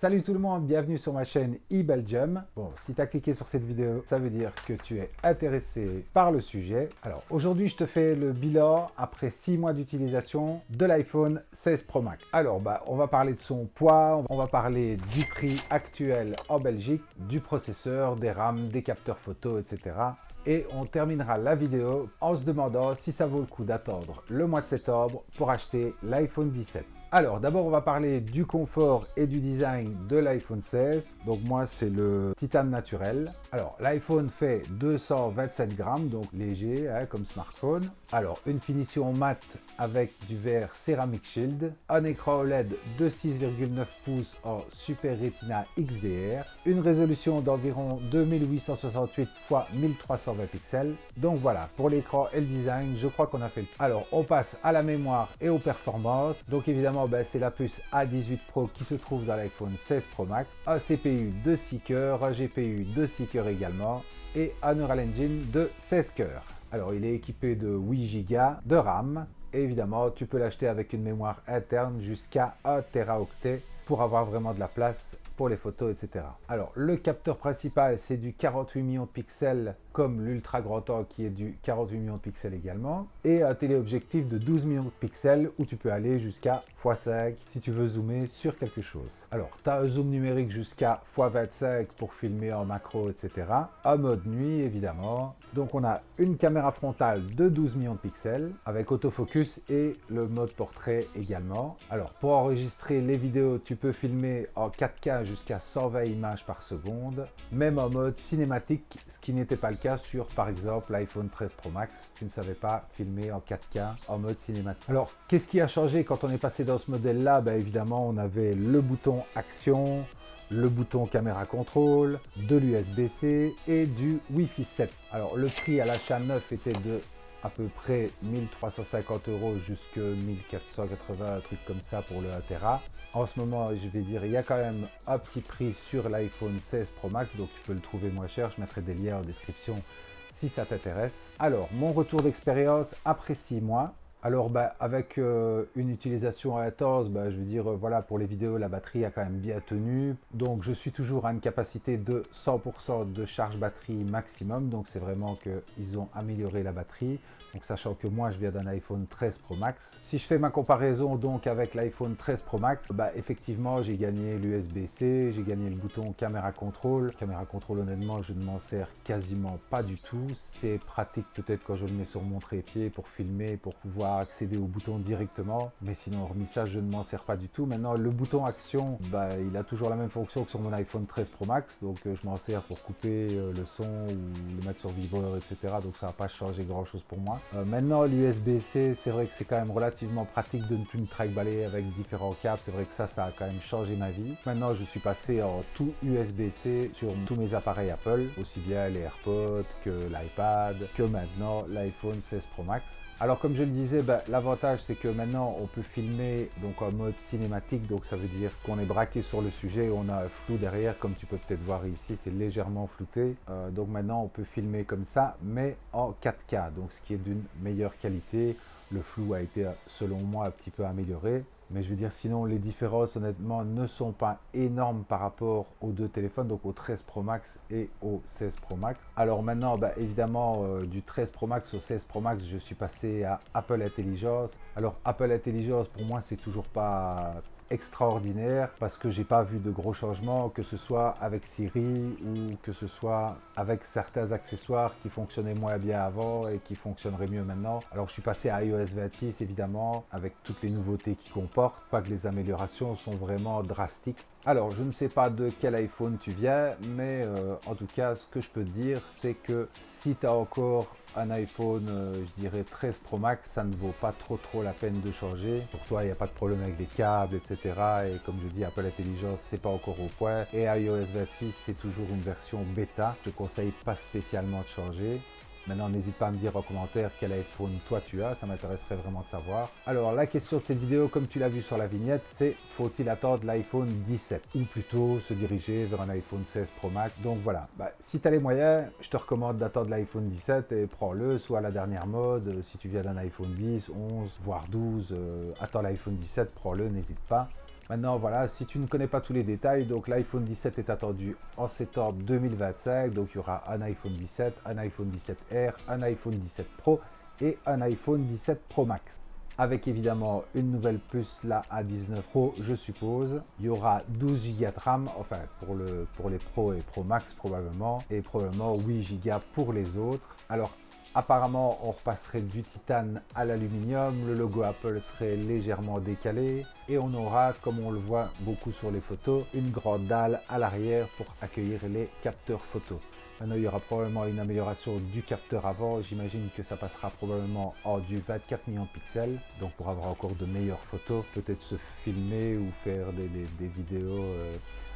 Salut tout le monde, bienvenue sur ma chaîne eBelgium. Bon, si tu as cliqué sur cette vidéo, ça veut dire que tu es intéressé par le sujet. Alors aujourd'hui, je te fais le bilan après 6 mois d'utilisation de l'iPhone 16 Pro Max. Alors, on va parler de son poids, on va parler du prix actuel en Belgique, du processeur, des RAM, des capteurs photo, etc. Et on terminera la vidéo en se demandant si ça vaut le coup d'attendre le mois de septembre pour acheter l'iPhone 17. Alors d'abord on va parler du confort et du design de l'iPhone 16. Donc moi c'est le titane naturel. Alors l'iPhone fait 227 grammes, donc léger comme smartphone. Alors une finition mat avec du verre Ceramic Shield, un écran OLED de 6,9 pouces en Super Retina XDR, une résolution d'environ 2868 x 1320 pixels. Donc voilà, pour l'écran et le design, je crois qu'on a fait le tour. Alors on passe à la mémoire et aux performances. Donc évidemment, c'est la puce A18 Pro qui se trouve dans l'iPhone 16 Pro Max, un CPU de 6 cœurs, un GPU de 6 cœurs également, et un Neural Engine de 16 cœurs. Alors il est équipé de 8 Go de RAM, et évidemment tu peux l'acheter avec une mémoire interne jusqu'à 1 Teraoctet pour avoir vraiment de la place pour les photos, etc. Alors le capteur principal c'est du 48 millions de pixels comme l'ultra grand angle qui est du 48 millions de pixels également, et un téléobjectif de 12 millions de pixels où tu peux aller jusqu'à x5 si tu veux zoomer sur quelque chose. Alors tu as un zoom numérique jusqu'à x25 pour filmer en macro, etc. Un mode nuit évidemment. Donc on a une caméra frontale de 12 millions de pixels avec autofocus et le mode portrait également. Alors pour enregistrer les vidéos tu peux filmer en 4K jusqu'à 120 images par seconde, même en mode cinématique, ce qui n'était pas le cas sur par exemple l'iPhone 13 Pro Max. Tu ne savais pas filmer en 4K en mode cinématique. Alors qu'est-ce qui a changé quand on est passé dans ce modèle là? Évidemment on avait le bouton action, le bouton caméra contrôle, de l'USB-C et du Wi-Fi 7. Alors le prix à l'achat neuf était de à peu près 1350 € jusqu'à 1480, un truc comme ça pour le 1 Tera. En ce moment, je vais dire, il y a quand même un petit prix sur l'iPhone 16 Pro Max, donc tu peux le trouver moins cher. Je mettrai des liens en description si ça t'intéresse. Alors, mon retour d'expérience après 6 mois. Alors avec une utilisation intense, je veux dire voilà, pour les vidéos la batterie a quand même bien tenu, donc je suis toujours à une capacité de 100% de charge batterie maximum, donc c'est vraiment qu'ils ont amélioré la batterie. Donc sachant que moi je viens d'un iPhone 13 Pro Max. Si je fais ma comparaison donc avec l'iPhone 13 Pro Max, effectivement j'ai gagné l'USB-C, j'ai gagné le bouton caméra contrôle. Caméra contrôle honnêtement je ne m'en sers quasiment pas du tout. C'est pratique peut-être quand je le mets sur mon trépied pour filmer, pour pouvoir accéder au bouton directement. Mais sinon hormis ça je ne m'en sers pas du tout. Maintenant le bouton action, il a toujours la même fonction que sur mon iPhone 13 Pro Max. Donc je m'en sers pour couper le son ou le mettre sur vibreur, etc. Donc ça va pas changer grand chose pour moi. Maintenant l'USB-C, c'est vrai que c'est quand même relativement pratique de ne plus me traque-baller avec différents câbles. C'est vrai que ça a quand même changé ma vie. Maintenant je suis passé en tout USB-C sur tous mes appareils Apple, aussi bien les AirPods que l'iPad, que maintenant l'iPhone 16 Pro Max. Alors comme je le disais, l'avantage c'est que maintenant on peut filmer donc en mode cinématique, donc ça veut dire qu'on est braqué sur le sujet, on a un flou derrière comme tu peux peut-être voir ici, c'est légèrement flouté. Donc maintenant on peut filmer comme ça mais en 4K, donc ce qui est d'une meilleure qualité. Le flou a été selon moi un petit peu amélioré. Mais je veux dire, sinon, les différences, honnêtement, ne sont pas énormes par rapport aux deux téléphones, donc au 13 Pro Max et au 16 Pro Max. Alors maintenant, évidemment, du 13 Pro Max au 16 Pro Max, je suis passé à Apple Intelligence. Alors, Apple Intelligence, pour moi, c'est toujours pas extraordinaire parce que j'ai pas vu de gros changements, que ce soit avec Siri ou que ce soit avec certains accessoires qui fonctionnaient moins bien avant et qui fonctionneraient mieux maintenant. Alors je suis passé à iOS 26 évidemment avec toutes les nouveautés qu'il comporte, pas que les améliorations sont vraiment drastiques. Alors je ne sais pas de quel iPhone tu viens, mais en tout cas ce que je peux te dire c'est que si tu as encore un iPhone, je dirais 13 Pro Max, ça ne vaut pas trop la peine de changer. Pour toi, il n'y a pas de problème avec les câbles, etc. Et comme je dis, Apple Intelligence, c'est pas encore au point. Et iOS 26, c'est toujours une version bêta. Je ne conseille pas spécialement de changer. Maintenant, n'hésite pas à me dire en commentaire quel iPhone toi tu as, ça m'intéresserait vraiment de savoir. Alors, la question de cette vidéo, comme tu l'as vu sur la vignette, c'est faut-il attendre l'iPhone 17 ou plutôt se diriger vers un iPhone 16 Pro Max. Donc voilà, si tu as les moyens, je te recommande d'attendre l'iPhone 17 et prends-le, soit à la dernière mode, si tu viens d'un iPhone 10, 11, voire 12, attends l'iPhone 17, prends-le, n'hésite pas. Maintenant, voilà, si tu ne connais pas tous les détails, donc l'iPhone 17 est attendu en septembre 2025. Donc, il y aura un iPhone 17, un iPhone 17R, un iPhone 17 Pro et un iPhone 17 Pro Max. Avec évidemment une nouvelle puce, la A19 Pro, je suppose. Il y aura 12 Go de RAM, enfin pour les Pro et Pro Max probablement, et probablement 8 Go pour les autres. Alors, apparemment, on repasserait du titane à l'aluminium, le logo Apple serait légèrement décalé et on aura, comme on le voit beaucoup sur les photos, une grande dalle à l'arrière pour accueillir les capteurs photo. Maintenant, il y aura probablement une amélioration du capteur avant. J'imagine que ça passera probablement en du 24 millions de pixels. Donc, pour avoir encore de meilleures photos, peut-être se filmer ou faire des vidéos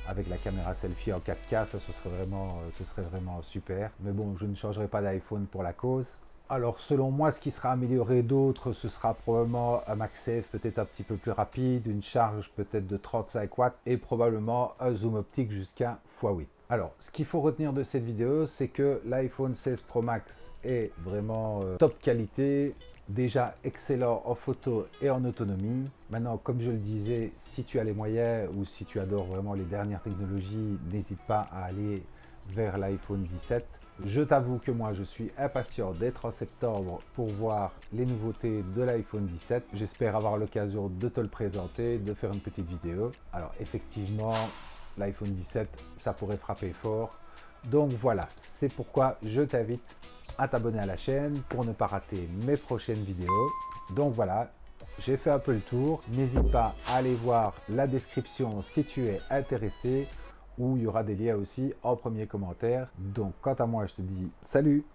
avec la caméra selfie en 4K, ça ce serait vraiment super. Mais bon, je ne changerai pas d'iPhone pour la cause. Alors selon moi, ce qui sera amélioré d'autre, ce sera probablement un MagSafe peut-être un petit peu plus rapide, une charge peut-être de 35 watts et probablement un zoom optique jusqu'à x8. Alors, ce qu'il faut retenir de cette vidéo, c'est que l'iPhone 16 Pro Max est vraiment top qualité, déjà excellent en photo et en autonomie. Maintenant, comme je le disais, si tu as les moyens ou si tu adores vraiment les dernières technologies, n'hésite pas à aller vers l'iPhone 17. Je t'avoue que moi, je suis impatient d'être en septembre pour voir les nouveautés de l'iPhone 17. J'espère avoir l'occasion de te le présenter, de faire une petite vidéo. Alors effectivement, l'iPhone 17, ça pourrait frapper fort. Donc voilà, c'est pourquoi je t'invite à t'abonner à la chaîne pour ne pas rater mes prochaines vidéos. Donc voilà, j'ai fait un peu le tour. N'hésite pas à aller voir la description si tu es intéressé, où il y aura des liens aussi en premier commentaire. Donc quant à moi, je te dis salut!